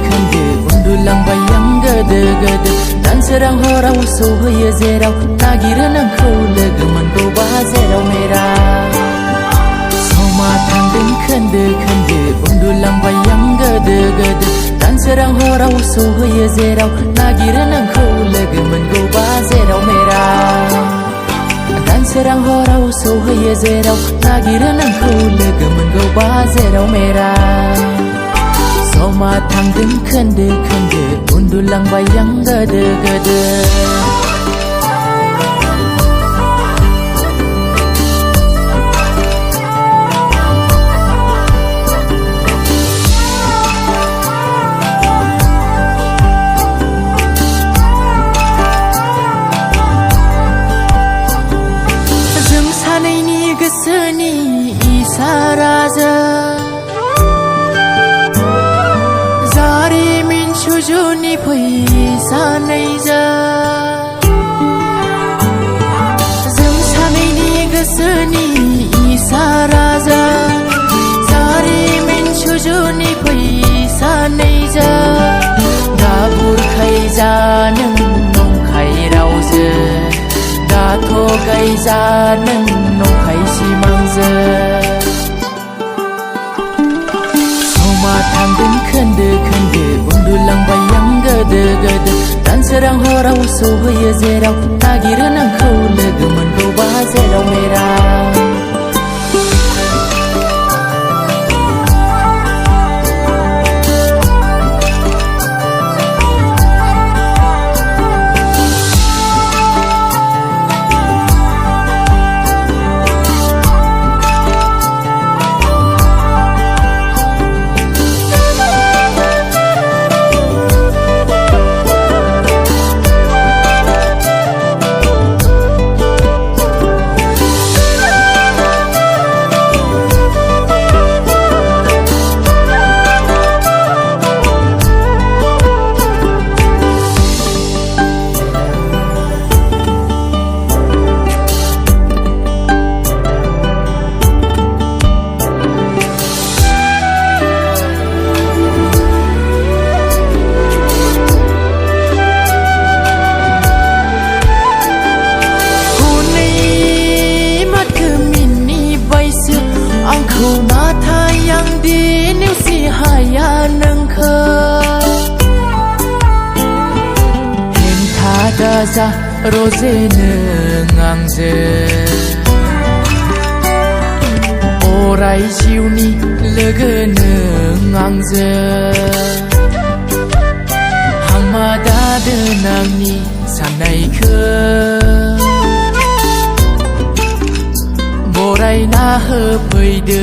खोन्दो उन्दुलांबाय आं गोदो गोदो दानसोरां हराव सौहैयो जेराव नागिरो नोंखौ लोगो मोनगौबा जेराव मेरा समा थांदों खोन्दो खोन्दो उन्दुलांबाय आं गोदो गोदो दानसोरां हराव सौहैयो जेराव नागिरो नोंखौ लोगो मोनगौबा जेराव मेरा दानसोरां हराव सौहैयो जेराव नागिरो नोंखौ लोगो मोनगौबा जेराव मेरा समा थांदों खोन्दो खोन्दो उन्दुलांबाय आं गोदो गोदो गोसोनि इसाराजों जारिमिन सुजुनि फैसानैजों जों सानैनि गोसोनि इसाराजों जारिमिन सुजुनि फैसानैजों दा बुरखायजा नों नंखाय रावजों दाथ' गायजा नों नंखाय सिमांजों समा थांदों खोन्दो खोन्दो उन्दुलांबाय आं गोदो गोदो दानसोरां हराव सौहैयो जेराव नागिरो नोंखौ लोगो मोनगौबा जेराव मेरा आंखौ नाथाय आं दि नेवसि हाया नोंखौ हेंथा दाजा रजे नों आंजों अराय जिउनि लोगो नों आंजों हांमा दादों आंनि साननायखौ बरायना होफैदो